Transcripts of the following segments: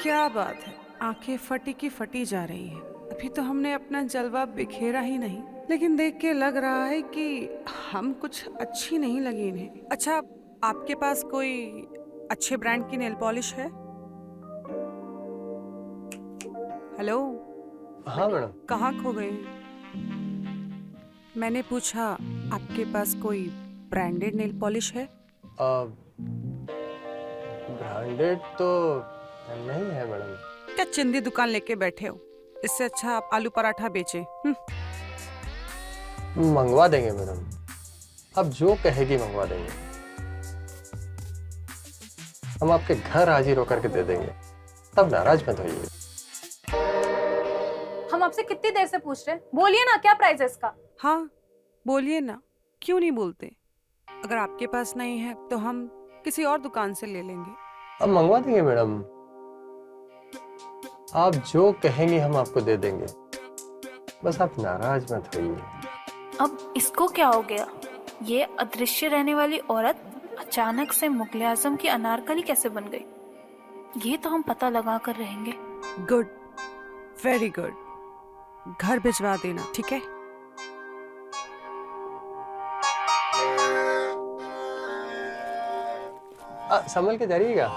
क्या बात है, आंखें फटी की फटी जा रही हैं। अभी तो हमने अपना जलवा बिखेरा ही नहीं, लेकिन देख के लग रहा है कि हम कुछ अच्छी नहीं लगी इन्हें। अच्छा, आपके पास कोई अच्छे ब्रांड की नेल पॉलिश है? हेलो, हाँ मैडम। कहाँ खो गए? मैंने पूछा आपके पास कोई ब्रांडेड नेल पॉलिश है? ब्रांडेड तो नहीं है मैडम। क्या चिंदी दुकान लेके बैठे हो? इससे अच्छा आप आलू पराठा बेचे। मंगवा देंगे मैडम, आप जो कहेगी मंगवा देंगे। हम आपके घर हाजिर होकर के दे देंगे, तब नाराज मत होइए। हम आपसे कितनी देर से पूछ रहे हैं, बोलिए ना क्या प्राइस है इसका। हाँ बोलिए ना, क्यों नहीं बोलते? अगर आपके पास नहीं है तो हम किसी और दुकान से ले लेंगे। अब मंगवा देंगे मैडम, आप जो कहेंगी हम आपको दे देंगे, बस आप नाराज मत होइए। अब इसको क्या हो गया? ये अदृश्य रहने वाली औरत अचानक से मुगले आजम की अनारकली कैसे बन गई? ये तो हम पता लगा कर रहेंगे। Good, very good. घर भिजवा देना, ठीक है? संभल के जाइएगा।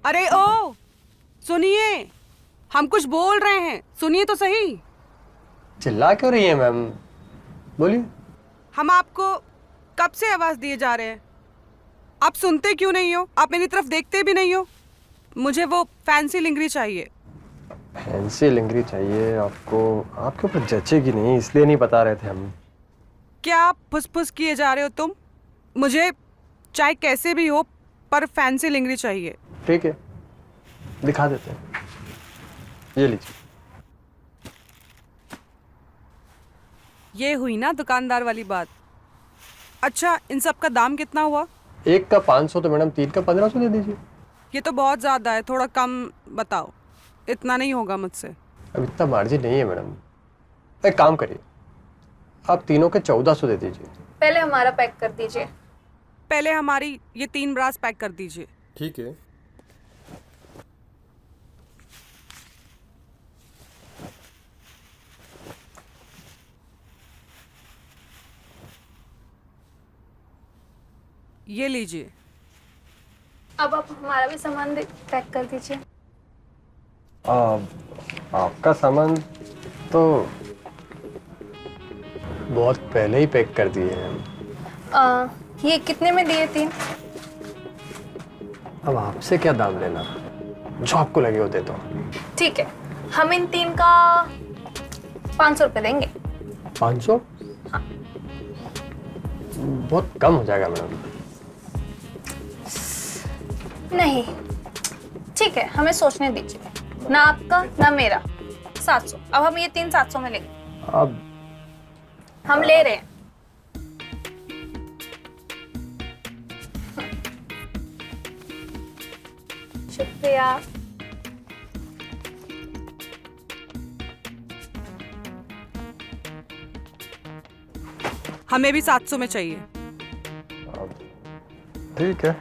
अरे ओ, सुनिए, हम कुछ बोल रहे हैं, सुनिए तो सही। चिल्ला क्यों रही है मैम, बोलिए। हम आपको कब से आवाज दिए जा रहे हैं, आप सुनते क्यों नहीं हो? आप मेरी तरफ देखते भी नहीं हो। मुझे वो फैंसी लिंगरी चाहिए। फैंसी लिंगरी चाहिए आपको? आपके ऊपर जचेगी नहीं, इसलिए नहीं बता रहे थे हम। क्या फुसफुस किए जा रहे हो तुम? मुझे चाहे कैसे भी हो पर फैंसी लिंगरी चाहिए। ठीक है, दिखा देते हैं, ये लीजिए। ये हुई ना दुकानदार वाली बात। अच्छा, इन सब का दाम कितना हुआ? एक का 500 तो मैडम 3 का 1500 दे दीजिए। ये तो बहुत ज़्यादा है, थोड़ा कम बताओ। इतना नहीं होगा मुझसे। अब इतना मार्जिन नहीं है मैडम, एक काम करिए, आप तीनों के 1400 दे दीजिए। पहले हमारा पैक कर दीजिए। पहले हमारी ये 3 ब्रास पैक कर दीजिए। ठीक है। ये लीजिए। अब आप हमारा भी सामान पैक कर दीजिए। आपका सामान तो बहुत पहले ही पैक कर दिए हैं। ये कितने में दिए 3? अब आपसे क्या दाम लेना, जो आपको लगे वो दे दो। ठीक है, हम इन 3 का 500 रुपये देंगे। 500? हाँ। बहुत कम हो जाएगा मैडम। नहीं, ठीक है, हमें सोचने दीजिए। ना आपका ना मेरा, 700। अब हम ये 3 700 में लेंगे। अब हम ले रहे हैं। शुक्रिया। हमें भी 700 में चाहिए। ठीक है।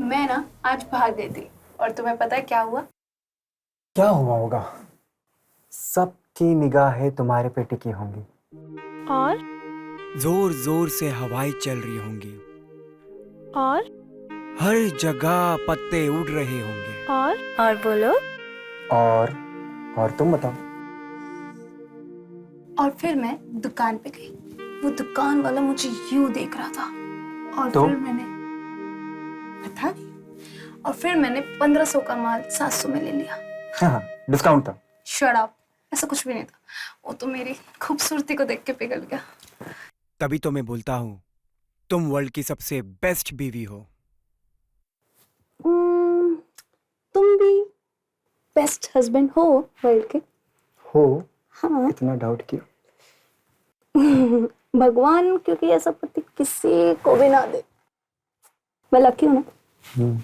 मैं ना आज भाग गई थी और तुम्हें पता है क्या हुआ? क्या हुआ होगा? सबकी निगाहें तुम्हारे पे टिकी होंगी और जोर जोर से हवाएं चल रही होंगी और हर जगह पत्ते उड़ रहे होंगे और बोलो। और तुम बताओ। और फिर मैं दुकान पे गई, वो दुकान वाला मुझे यूं देख रहा था और तो? फिर मैंने बता नहीं, और फिर मैंने 1500 का माल 700 में ले लिया। हाँ, डिस्काउंट था। शट अप, ऐसा कुछ भी नहीं था। वो तो मेरी खूबसूरती को देख के पिघल गया। तभी तो मैं बोलता हूँ तुम वर्ल्ड की सबसे बेस्ट बीवी हो। तुम भी बेस्ट हस्बैंड हो वर्ल्ड के। हो? हाँ। इतना डाउट क्यों? भगवान क्योंकि ऐसा पति किसी को भी ना दे। मैं लकी हूँ ना।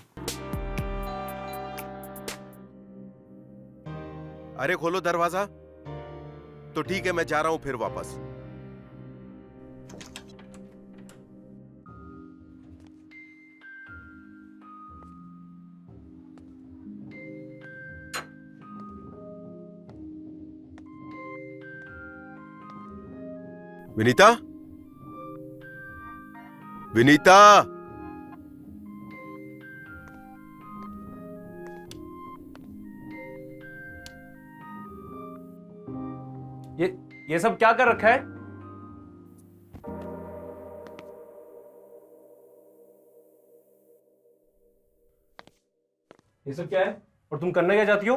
अरे खोलो दरवाजा। तो ठीक है, मैं जा रहा हूं फिर वापस। विनीता, विनीता, ये सब क्या कर रखा है? ये सब क्या है और तुम करना क्या चाहती हो?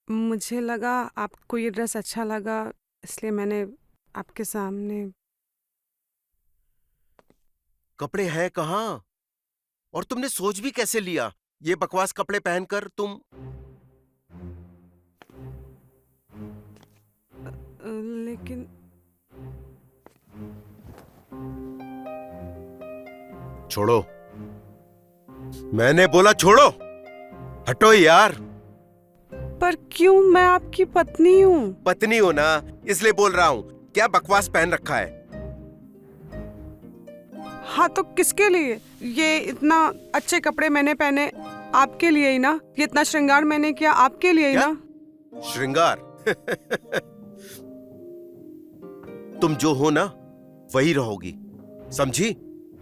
मुझे लगा आपको ये ड्रेस अच्छा लगा, इसलिए मैंने आपके सामने। कपड़े हैं कहाँ? और तुमने सोच भी कैसे लिया ये बकवास कपड़े पहनकर तुम? लेकिन छोड़ो, मैंने बोला छोड़ो, हटो यार। पर क्यों? मैं आपकी पत्नी हूँ। पत्नी हो ना, इसलिए बोल रहा हूं। क्या बकवास पहन रखा है? हाँ तो किसके लिए? ये इतना अच्छे कपड़े मैंने पहने आपके लिए ही ना। ये इतना श्रृंगार मैंने किया आपके लिए ही क्या? ना। श्रृंगार? तुम जो हो ना वही रहोगी, समझी?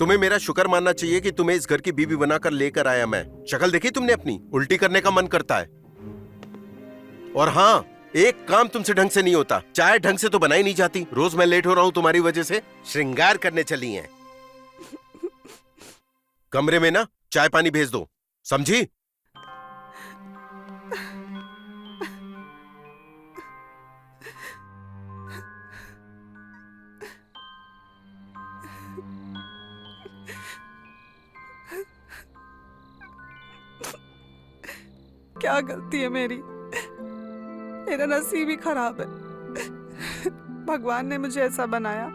तुम्हें मेरा शुक्र मानना चाहिए कि तुम्हें इस घर की बीवी बनाकर लेकर आया मैं। शक्ल देखी तुमने अपनी? उल्टी करने का मन करता है। और हाँ, एक काम तुमसे ढंग से नहीं होता। चाय ढंग से तो बनाई नहीं जाती। रोज मैं लेट हो रहा हूं तुम्हारी वजह से। श्रृंगार करने चली हैं। कमरे में ना चाय पानी भेज दो, समझी? क्या गलती है मेरी? मेरा नसीब ही खराब है। भगवान ने मुझे ऐसा बनाया।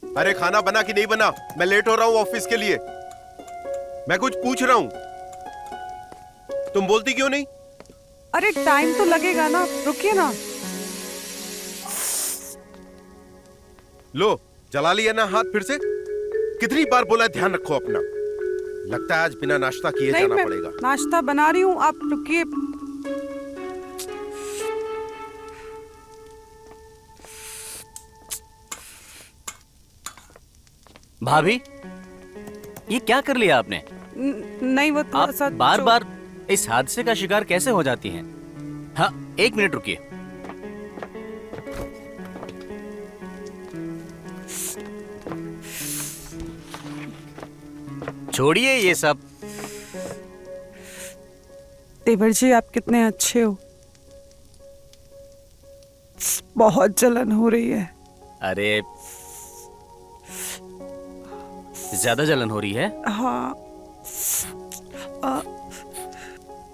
अरे खाना बना कि नहीं बना? मैं लेट हो रहा हूं ऑफिस के लिए। मैं कुछ पूछ रहा हूं, तुम बोलती क्यों नहीं? अरे टाइम तो लगेगा ना, रुकिए ना। लो, जला लिया ना हाथ फिर से। कितनी बार बोला ध्यान रखो अपना। लगता है आज बिना नाश्ता किए नहीं, जाना मैं पड़ेगा। नाश्ता बना रही हूँ, आप रुकिए। भाभी, ये क्या कर लिया आपने? नहीं, वो थोड़ा आप सा बार बार इस हादसे का शिकार कैसे हो जाती हैं? हाँ, 1 मिनट रुकिए। छोड़िए ये सब। देवर जी, आप कितने अच्छे हो। बहुत जलन हो रही है। अरे, ज्यादा जलन हो रही है? हाँ।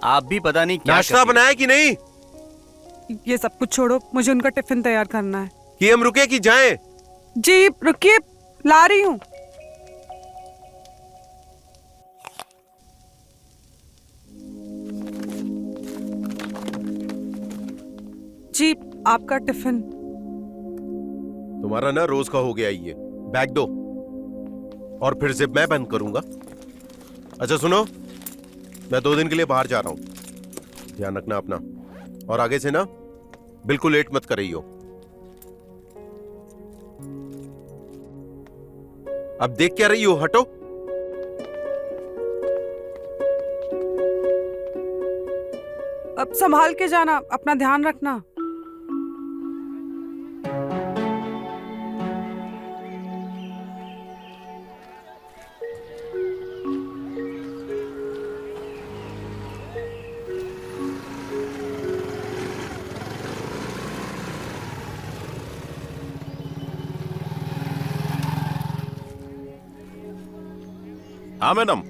आप भी पता नहीं क्या नाश्ता बनाया कि नहीं? ये सब कुछ छोड़ो, मुझे उनका टिफिन तैयार करना है। कि हम रुके कि जाएं? जी रुकिए, ला रही हूँ। जी, आपका टिफिन। तुम्हारा ना रोज का हो गया ये। बैग दो और फिर जिप मैं बंद करूंगा। अच्छा सुनो, मैं 2 दिन के लिए बाहर जा रहा हूं। ध्यान रखना अपना, और आगे से ना बिल्कुल लेट मत कर रही हो। अब देख क्या रही हो, हटो। अब संभाल के जाना, अपना ध्यान रखना। हाँ मैडम।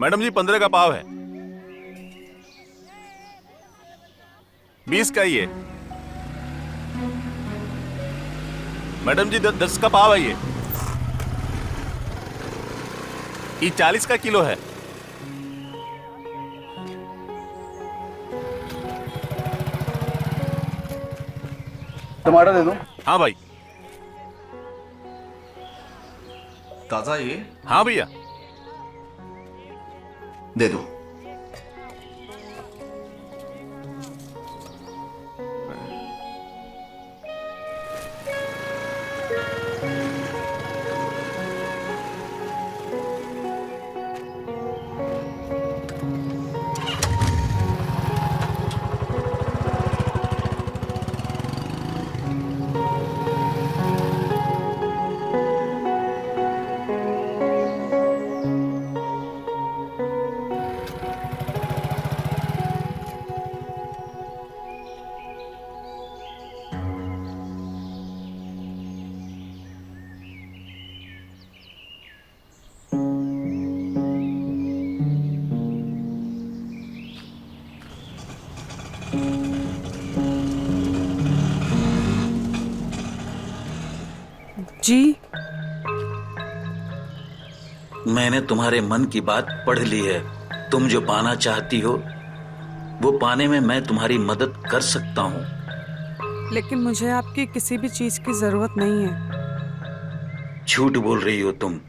मैडम जी 15 का पाव है, 20 का ही है। मैडम जी 10 का पाव है ये 40 का किलो है। टमाटर दे दो। हाँ भाई। ताजा ये? हाँ भैया। दे दो। जी, मैंने तुम्हारे मन की बात पढ़ ली है। तुम जो पाना चाहती हो वो पाने में मैं तुम्हारी मदद कर सकता हूँ। लेकिन मुझे आपकी किसी भी चीज की जरूरत नहीं है। झूठ बोल रही हो तुम।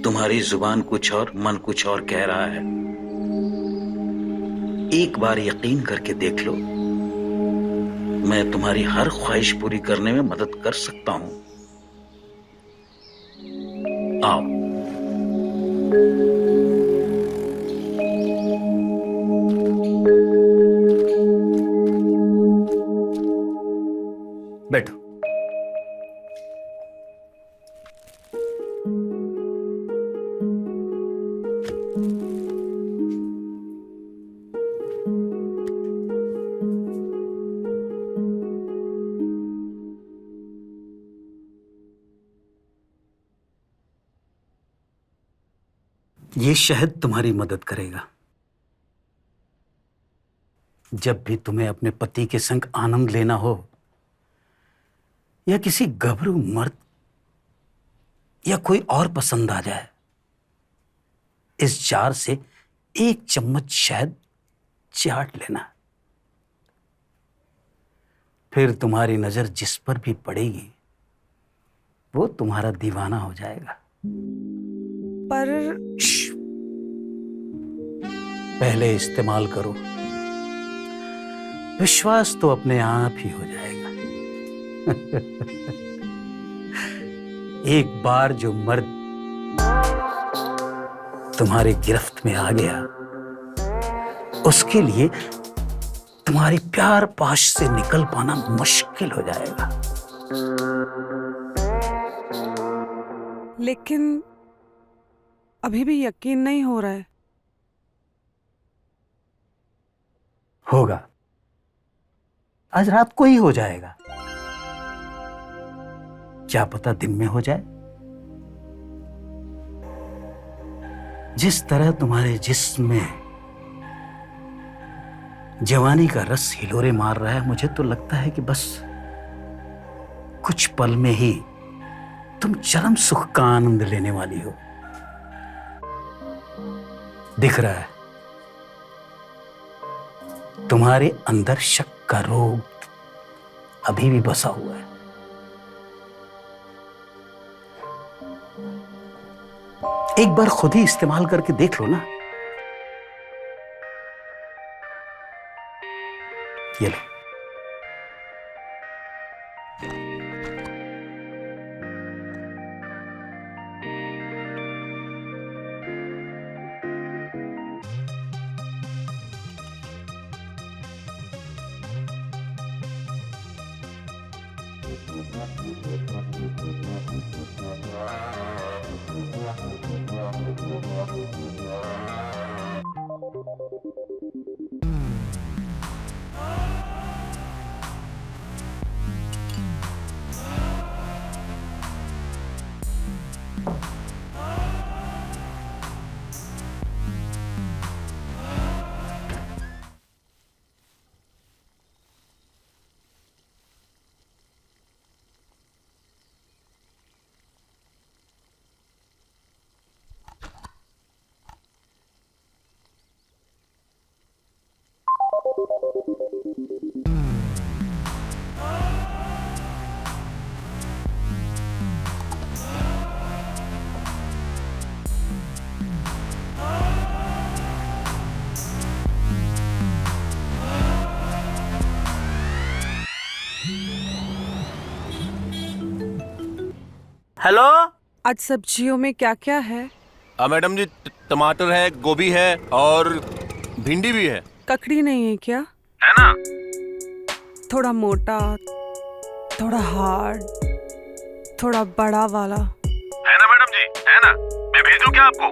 तुम्हारी जुबान कुछ और मन कुछ और कह रहा है। एक बार यकीन करके देख लो, मैं तुम्हारी हर ख्वाहिश पूरी करने में मदद कर सकता हूं। आओ। बैठो। ये शहद तुम्हारी मदद करेगा। जब भी तुम्हें अपने पति के संग आनंद लेना हो या किसी गभरू मर्द या कोई और पसंद आ जाए, इस जार से 1 चम्मच शहद चाट लेना। फिर तुम्हारी नजर जिस पर भी पड़ेगी वो तुम्हारा दीवाना हो जाएगा। पर पहले इस्तेमाल करो, विश्वास तो अपने आप ही हो जाएगा। एक बार जो मर्द तुम्हारी गिरफ्त में आ गया, उसके लिए तुम्हारी प्यार पाश से निकल पाना मुश्किल हो जाएगा। लेकिन अभी भी यकीन नहीं हो रहा है। होगा, आज रात को ही हो जाएगा। क्या पता दिन में हो जाए। जिस तरह तुम्हारे जिस्म में जवानी का रस हिलोरे मार रहा है, मुझे तो लगता है कि बस कुछ पल में ही तुम चरम सुख का आनंद लेने वाली हो। दिख रहा है तुम्हारे अंदर शक का रोग अभी भी बसा हुआ है। एक बार खुद ही इस्तेमाल करके देख लो ना। ये लो। हेलो। आज सब्जियों में क्या क्या है? मैडम जी, टमाटर है, गोभी है और भिंडी भी है। ककड़ी नहीं है क्या? है ना? थोड़ा मोटा, थोड़ा हार्ड, थोड़ा बड़ा वाला। है ना मैडम जी, है ना? मैं भेजूं क्या आपको?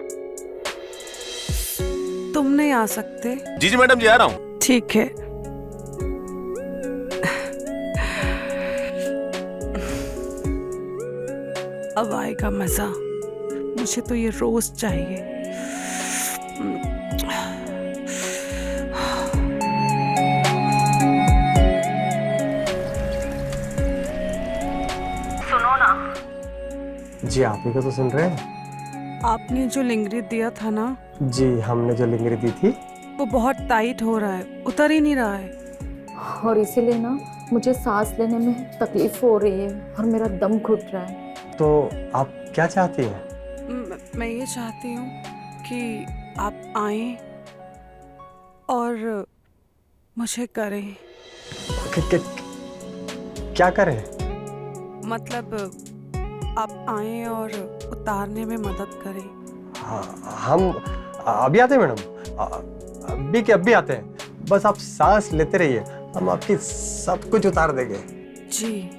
तुम नहीं आ सकते? जी जी मैडम जी, आ रहा हूँ। ठीक है। अब आएगा मजा। मुझे तो ये रोज चाहिए। सुनो ना। जी आप ही को तो सुन रहे हैं। आपने जो लिंगरी दिया था ना, जी हमने जो लिंगरी दी थी वो बहुत टाइट हो रहा है, उतर ही नहीं रहा है। और इसीलिए ना मुझे सांस लेने में तकलीफ हो रही है और मेरा दम घुट रहा है। तो आप क्या चाहती हैं? मैं ये चाहती हूँ कि आप आएं और मुझे करें। क्या करें? मतलब आप आएं और उतारने में मदद करें। हाँ, हम अभी आते हैं मैडम, अभी के अभी आते हैं। बस आप सांस लेते रहिए, हम आपकी सब कुछ उतार देंगे। जी।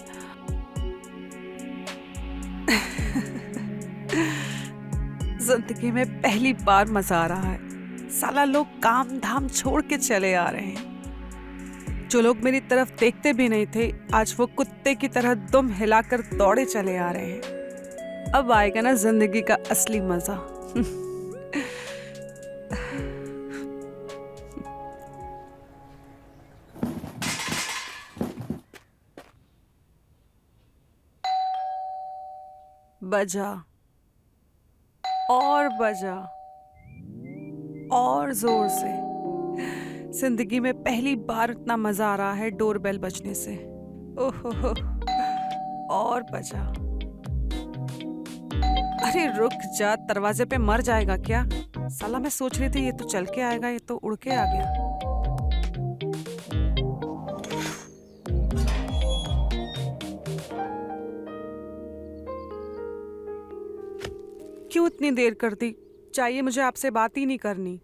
जिंदगी में पहली बार मजा आ रहा है। साला लोग काम धाम छोड़ के चले आ रहे हैं। जो लोग मेरी तरफ देखते भी नहीं थे, आज वो कुत्ते की तरह दुम हिलाकर दौड़े चले आ रहे हैं। अब आएगा ना जिंदगी का असली मजा। बजा और बजा और जोर से। जिंदगी में पहली बार इतना मजा आ रहा है डोरबेल बजने से। ओहो, और बजा। अरे रुक जा, दरवाजे पे मर जाएगा क्या? साला मैं सोच रही थी ये तो चल के आएगा, ये तो उड़ के आ गया। क्यों इतनी देर कर दी? चाहिए मुझे आपसे बात ही नहीं करनी।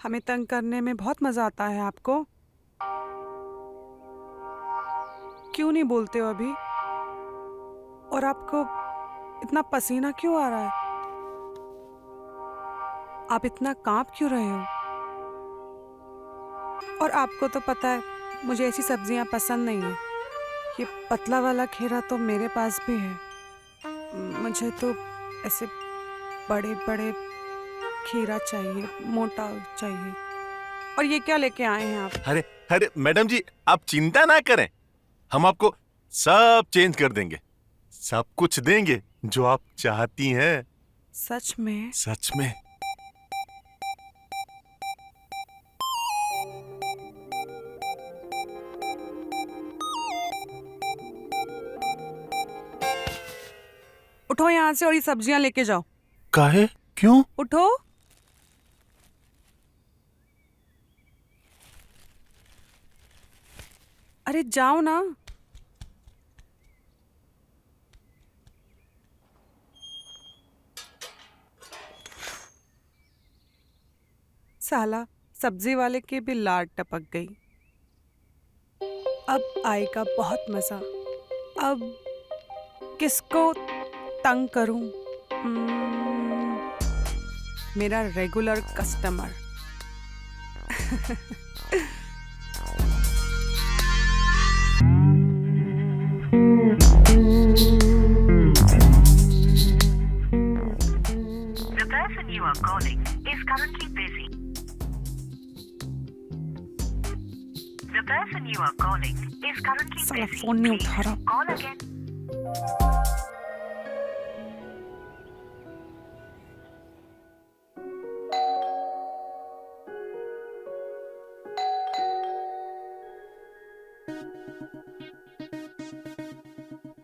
हमें तंग करने में बहुत मजा आता है आपको। क्यों नहीं बोलते हो अभी? और आपको इतना पसीना क्यों आ रहा है? आप इतना कांप क्यों रहे हो? और आपको तो पता है मुझे ऐसी सब्जियां पसंद नहीं है। ये पतला वाला खीरा तो मेरे पास भी है। मुझे तो ऐसे बड़े बड़े खीरा चाहिए, मोटा चाहिए। और ये क्या लेके आए हैं आप? अरे अरे मैडम जी, आप चिंता ना करें, हम आपको सब चेंज कर देंगे, सब कुछ देंगे जो आप चाहती हैं। सच में? सच में। उठो यहाँ से और ये सब्जियां लेके जाओ। काहे? क्यों? उठो। अरे जाओ ना। साला सब्जी वाले की भी लाड टपक गई। अब आएगा बहुत मजा। अब किसको तंग करूं? मेरा regular customer. The person you are calling is currently busy. The person you are calling is currently साला busy. फोन नहीं उठा रहा। Call again.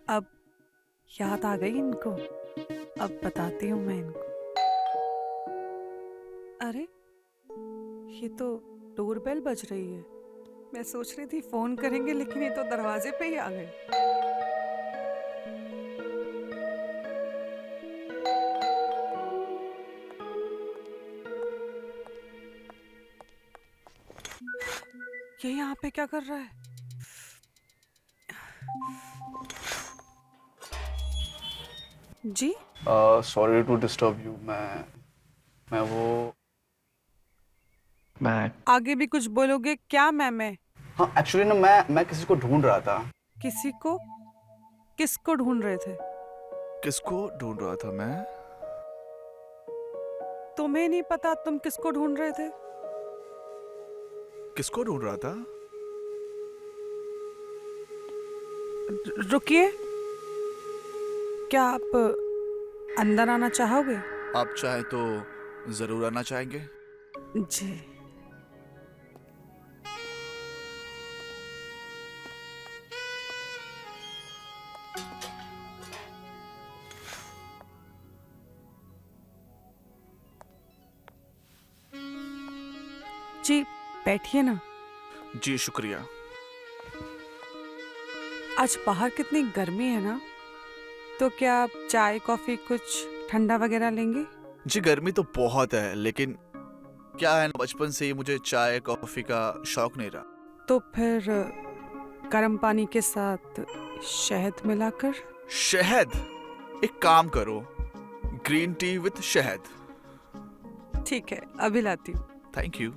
अब याद आ गई इनको। अब बताती हूँ मैं इनको। अरे ये तो डोरबेल बज रही है। मैं सोच रही थी फोन करेंगे, लेकिन ये तो दरवाजे पे ही आ गए। ये यहाँ पे क्या कर रहा है? जी सॉरी टू डिस्टर्ब यू। मैं आगे भी कुछ बोलोगे क्या? मैं हाँ, एक्चुअली ना मैं किसी को ढूंढ रहा था। किसी को? किसको ढूंढ रहे थे? किसको ढूंढ रहा था मैं? तुम्हें नहीं पता तुम किसको ढूंढ रहे थे? किसको ढूंढ रहा था? रुकिए, क्या आप अंदर आना चाहोगे? आप चाहे तो जरूर आना चाहेंगे। जी। जी बैठिए ना। जी शुक्रिया। आज बाहर कितनी गर्मी है ना, तो क्या आप चाय कॉफी कुछ ठंडा वगैरह लेंगे? जी गर्मी तो बहुत है, लेकिन क्या है ना, बचपन से ही मुझे चाय कॉफी का शौक नहीं रहा। तो फिर गर्म पानी के साथ शहद मिलाकर। शहद? एक काम करो, ग्रीन टी विद शहद। ठीक है, अभी लाती हूँ। Thank you.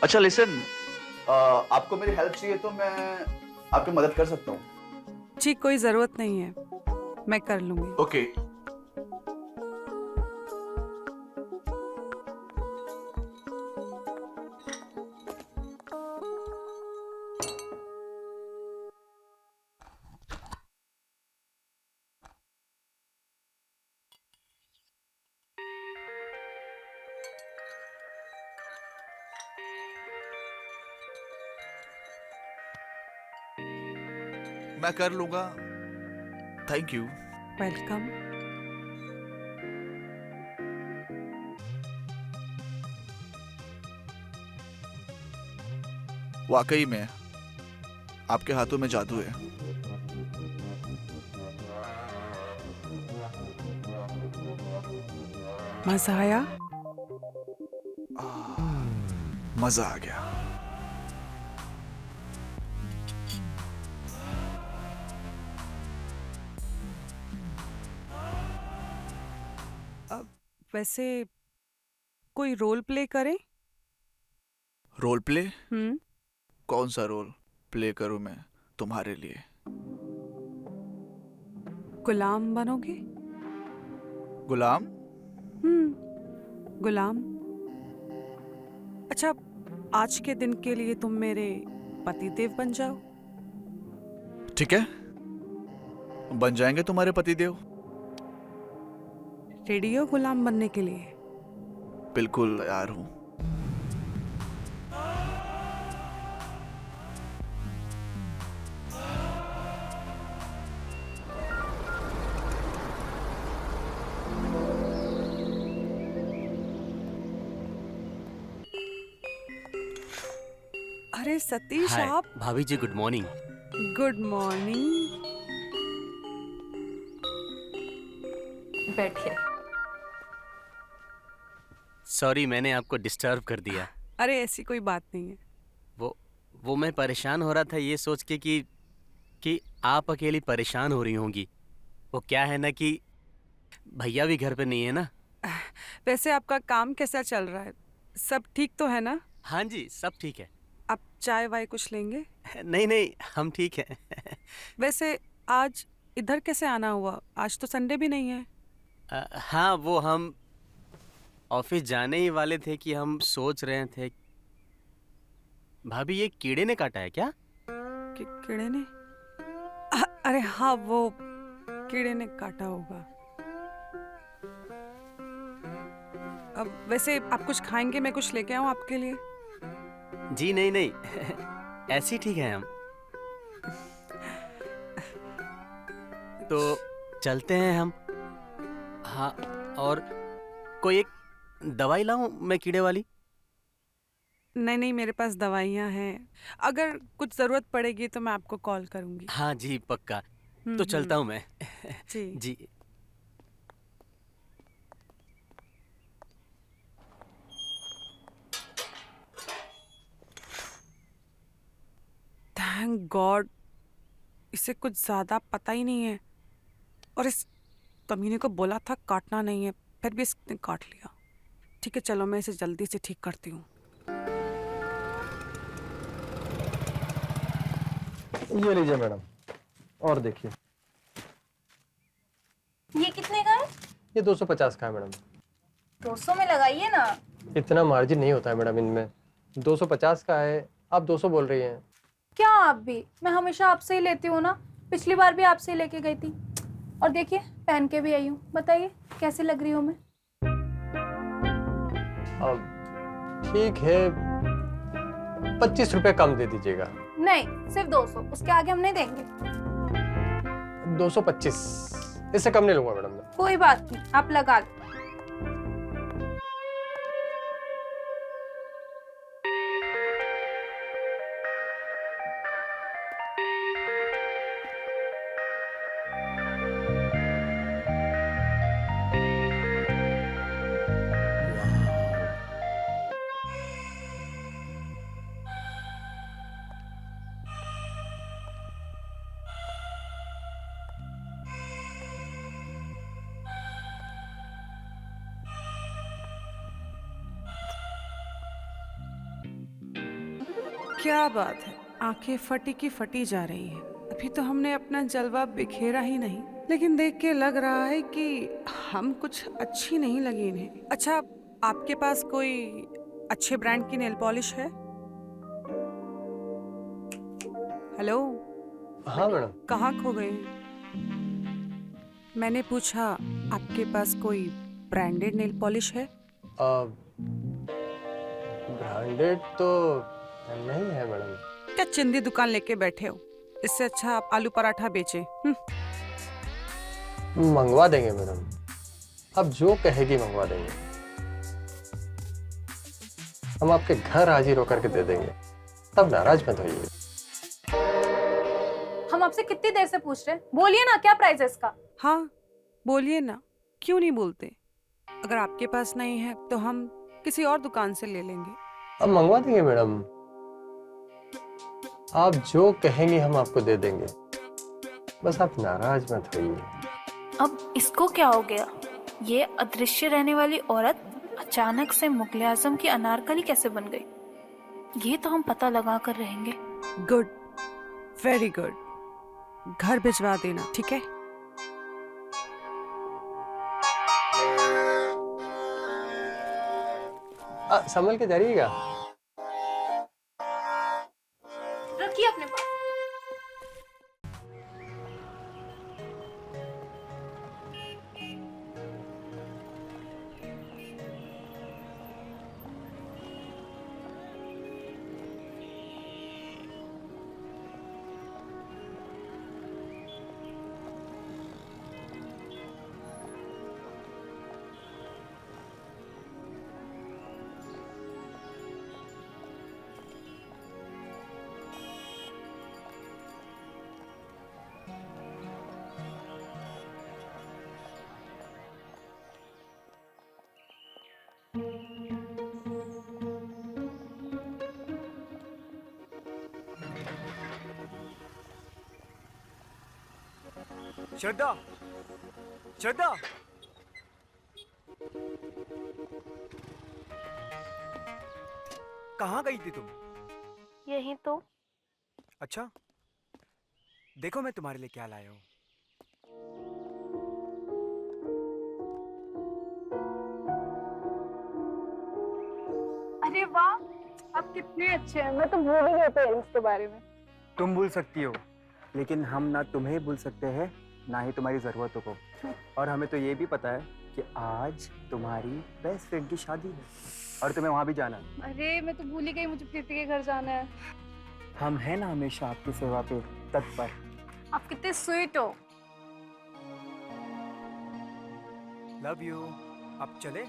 अच्छा लिसन, आपको मेरी हेल्प चाहिए तो मैं आपकी मदद कर सकता हूँ। जी कोई जरूरत नहीं है, मैं कर लूंगी। ओके। मैं कर लूंगा। Thank you. वेलकम। वाकई में आपके हाथों में जादू है। मजा आया? मजा आ गया। वैसे कोई रोल प्ले करें? Role play? कौन सा रोल प्ले करूं मैं तुम्हारे लिए? गुलाम बनोगे? गुलाम? गुलाम। अच्छा, आज के दिन के लिए तुम मेरे पतिदेव बन जाओ। ठीक है, बन जाएंगे तुम्हारे पतिदेव। रेडी हो गुलाम बनने के लिए? बिल्कुल तैयार हूं। अरे सतीश हाय आप। भाभी जी, गुड मॉर्निंग। Good morning. बैठिए। सॉरी मैंने आपको डिस्टर्ब कर दिया। अरे ऐसी कोई बात नहीं है। वो मैं परेशान हो रहा था ये सोच के कि आप अकेली परेशान हो रही होंगी। वो क्या है ना कि भैया भी घर पे नहीं है ना। वैसे आपका काम कैसा चल रहा है? सब ठीक तो है ना? हाँ जी सब ठीक है। आप चाय वाय कुछ लेंगे? नहीं नहीं हम ठीक है। वैसे आज इधर कैसे आना हुआ? आज तो संडे भी नहीं है। हाँ वो हम ऑफिस जाने ही वाले थे कि हम सोच रहे थे। भाभी ये कीड़े ने काटा है क्या? कीड़े ने? अरे हाँ वो कीड़े ने काटा होगा। अब वैसे आप कुछ खाएंगे? मैं कुछ लेके आऊँ आपके लिए? जी नहीं नहीं ऐसे ही ठीक है हम। तो चलते हैं हम। हाँ और कोई एक दवाई लाऊं मैं कीड़े वाली? नहीं नहीं मेरे पास दवाइयाँ हैं। अगर कुछ ज़रूरत पड़ेगी तो मैं आपको कॉल करूँगी। हाँ जी पक्का। तो चलता हूँ मैं। जी जी। थैंक गॉड इसे कुछ ज़्यादा पता ही नहीं है। और इस कमीने को बोला था काटना नहीं है, फिर भी इसने काट लिया। ठीक है चलो मैं इसे जल्दी से ठीक करती हूँ। ये लीजिए मैडम, और देखिए। ये कितने का है? ये 250 का है मैडम। 200 में लगाइए ना। इतना मार्जिन नहीं होता है मैडम इनमें। 250 का है, आप 200 बोल रही हैं। क्या आप भी? मैं हमेशा आपसे ही लेती हूँ ना। पिछली बार भी आपसे ही लेके गई थी। और देखिए पहन के भी आई हूँ। बताइए कैसी लग रही हूँ मैं? अब ठीक है, 25 रुपए कम दे दीजिएगा। नहीं सिर्फ 200, उसके आगे हम नहीं देंगे। 225, इससे कम नहीं लूंगा मैडम मैं। कोई बात नहीं आप लगा लो। क्या बात है, आंखें फटी की फटी जा रही है। अभी तो हमने अपना जलवा बिखेरा ही नहीं, लेकिन देख के लग रहा है कि हम कुछ अच्छी नहीं लगी इन्हें। अच्छा आपके पास कोई अच्छे ब्रांड की नेल पॉलिश है? हेलो हाँ मैडम। कहाँ खो गए? मैंने पूछा आपके पास कोई ब्रांडेड नेल पॉलिश है? ब्रांडेड तो नहीं है मैडम। क्या चिंदी दुकान लेके बैठे हो? इससे अच्छा आप आलू पराठा बेचे। मंगवा देंगे मैडम, आप जो कहेगी मंगवा देंगे। हम आपके घर हाजिर होकर के दे देंगे, तब नाराज मत होइए। हम आपसे कितनी देर से पूछ रहे हैं, बोलिए ना क्या प्राइस है इसका? हाँ बोलिए ना, क्यों नहीं बोलते? अगर आपके पास नहीं है तो हम किसी और दुकान से ले लेंगे। अब मंगवा देंगे मैडम, आप जो कहेंगे हम आपको दे देंगे, बस आप नाराज मत होइए। अब इसको क्या हो गया? ये अदृश्य रहने वाली औरत अचानक से मुगले आजम की अनारकली कैसे बन गई? ये तो हम पता लगा कर रहेंगे। Good, very good. घर भिजवा देना, ठीक है? संभल के जाइएगा। रखिए अपने पास। श्रद्धा, श्रद्धा, कहाँ गई थी तुम? यही तो। अच्छा, देखो मैं तुम्हारे लिए क्या लाया हूँ। अरे वाह, आप कितने अच्छे हैं। मैं तो भूल ही गई पेरेंट्स के बारे में। तुम भूल सकती हो, लेकिन हम ना तुम्हें भूल सकते हैं ना ही तुम्हारी जरूरतों को। और हमें तो ये भी पता है कि आज तुम्हारी बेस्ट फ्रेंड की शादी है और तुम्हें वहां भी जाना है। अरे मैं तो भूल ही गई, मुझे प्रीति के घर जाना है। हम हैं ना हमेशा आपकी सेवा पे तत्पर। आप कितने स्वीट हो। Love you. अब चले?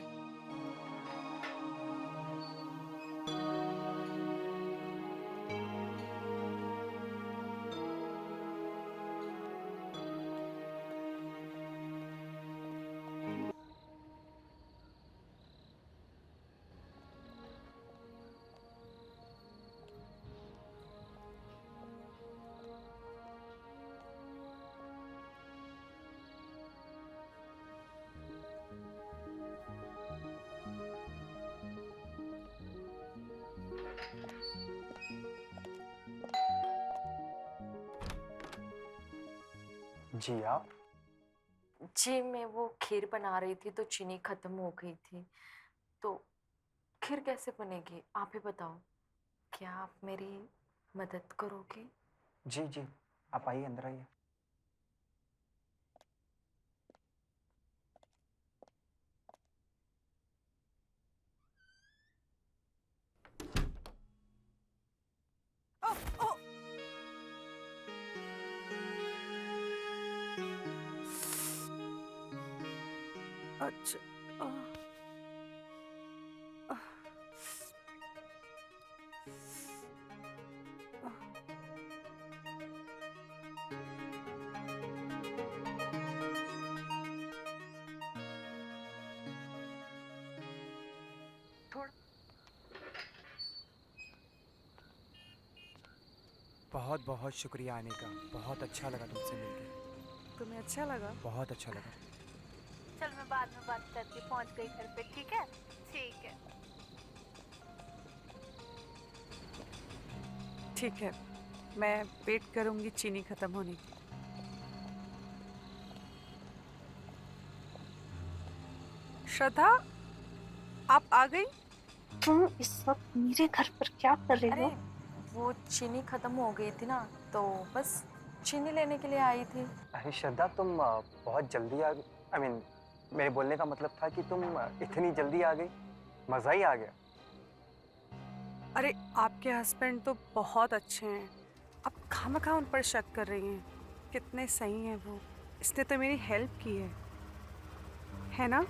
जी आप? जी मैं वो खीर बना रही थी तो चीनी खत्म हो गई थी, तो खीर कैसे बनेगी आप ही बताओ। क्या आप मेरी मदद करोगे? जी जी, आप आइए, अंदर आइए। अच्छा। बहुत बहुत शुक्रिया आने का। बहुत अच्छा लगा तुमसे मिलके। तुम्हें अच्छा लगा? बहुत अच्छा लगा। चल मैं बाद में बात करती हूँ, पहुँच गई घर पे। ठीक है? ठीक है। ठीक है, मैं वेट करूंगी चीनी खत्म होने की। श्रद्धा, आप आ गई? तुम इस वक्त मेरे घर पर क्या कर रही हो? वो चीनी खत्म हो गई थी ना, तो बस चीनी लेने के लिए आई थी। अरे श्रद्धा, तुम बहुत जल्दी आ गई। आई मीन, मेरे बोलने का मतलब था कि तुम इतनी जल्दी आ गई, मजा ही आ गया। अरे आपके हस्बैंड तो बहुत अच्छे हैं, आप खामखा उन पर शक कर रही हैं। कितने सही हैं वो, इसने तो मेरी हेल्प की है ना?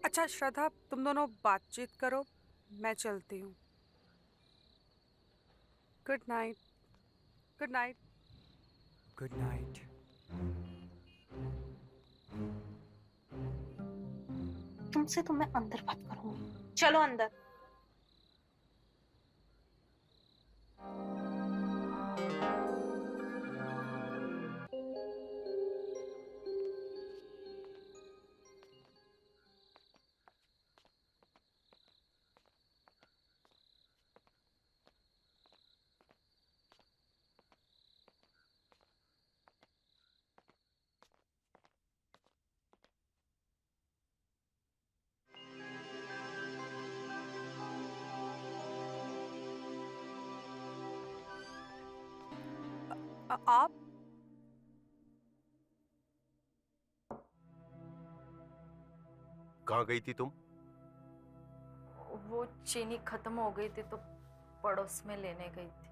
अच्छा श्रद्धा, तुम दोनों बातचीत करो, मैं चलती हूँ। Good night. Good night. Good night. तुमसे तो मैं अंदर बात करूंगी। चलो अंदर। आप? कहाँ गई थी तुम? वो चीनी खत्म हो गई थी तो पड़ोस में लेने गई थी।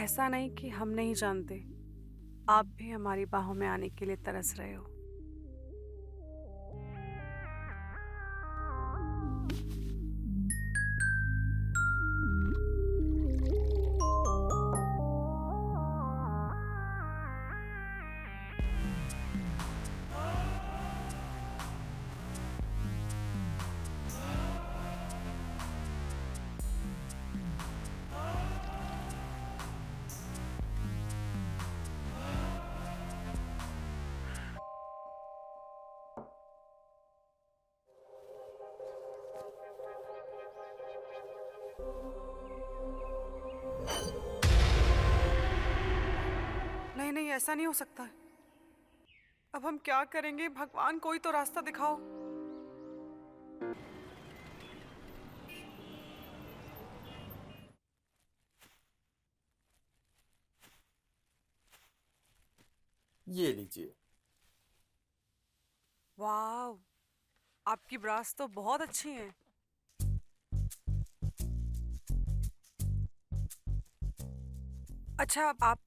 ऐसा नहीं कि हम नहीं जानते, आप भी हमारी बाहों में आने के लिए तरस रहे हो। नहीं नहीं, ऐसा नहीं हो सकता है। अब हम क्या करेंगे? भगवान कोई तो रास्ता दिखाओ। ये लीजिए। वाह, आपकी ब्रास तो बहुत अच्छी हैं। अच्छा, आप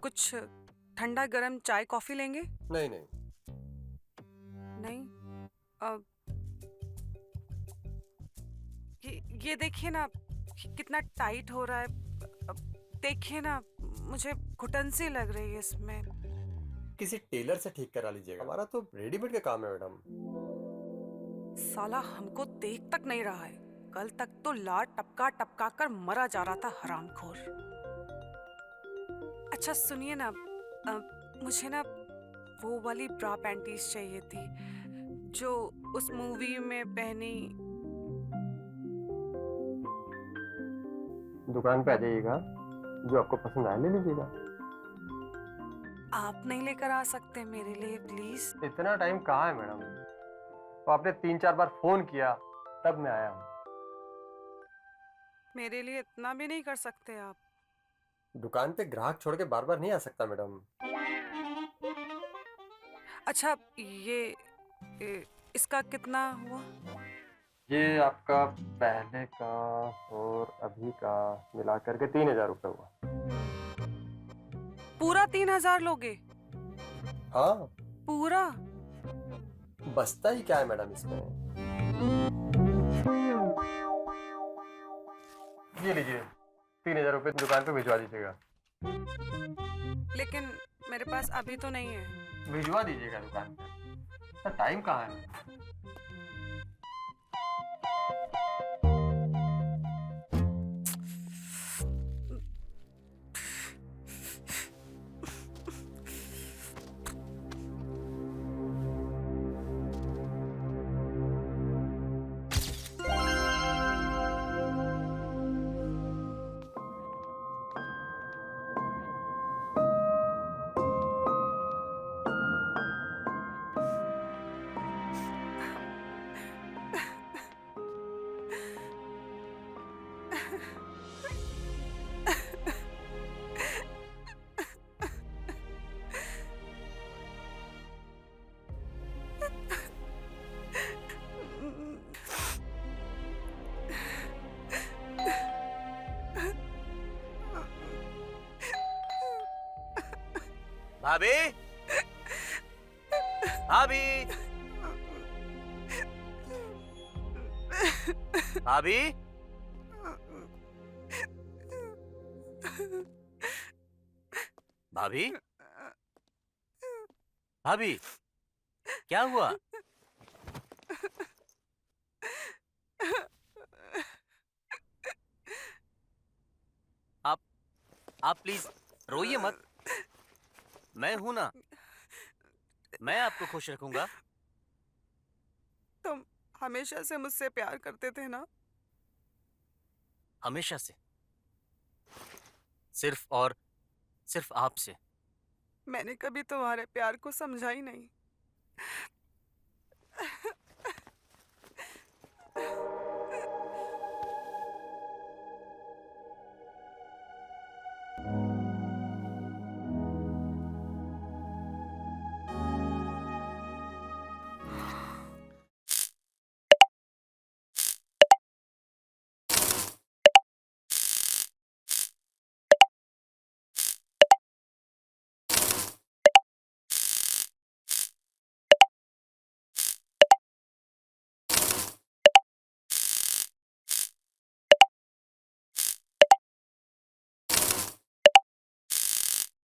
कुछ ठंडा गरम चाय कॉफी लेंगे? नहीं नहीं। नहीं। अब ये देखिए ना, कितना टाइट हो रहा है। अब देखिए ना, मुझे घुटन सी लग रही है इसमें। किसी टेलर से ठीक करा लीजिएगा, हमारा तो रेडीमेड का काम है मैडम। साला हमको देख तक नहीं रहा है। कल तक तो लार टपका टपका कर मरा जा रहा था हरामखोर। अच्छा सुनिए ना, मुझे ना वो वाली ब्रा पैंटीज चाहिए थी जो उस मूवी में पहनी। दुकान पे आ जाइएगा, जो आपको पसंद आए ले लीजिएगा। आप नहीं लेकर आ सकते मेरे लिए प्लीज? इतना टाइम कहाँ है मैडम? तो आपने 3-4 बार फोन किया तब मैं आया हूँ। मेरे लिए इतना भी नहीं कर सकते आप? दुकान पे ग्राहक छोड़ के बार बार नहीं आ सकता मैडम। अच्छा, इसका कितना हुआ? ये आपका पहले का और अभी का मिला करके 3,000 रुपये हुआ। पूरा 3,000 लोगे? हाँ, पूरा? बचता ही क्या है मैडम इसमें। ये लीजिए, 3,000 रुपये दुकान पे भिजवा दीजिएगा। लेकिन मेरे पास अभी तो नहीं है। भिजवा दीजिएगा दुकान पे। टाइम कहाँ है? भाभी, भाभी, भाभी, भाभी, भाभी, क्या हुआ? आप प्लीज रोइए मत। मैं हूं ना, मैं आपको खुश रखूंगा। तुम हमेशा से मुझसे प्यार करते थे ना? हमेशा से, सिर्फ और सिर्फ आपसे। मैंने कभी तुम्हारे प्यार को समझा ही नहीं।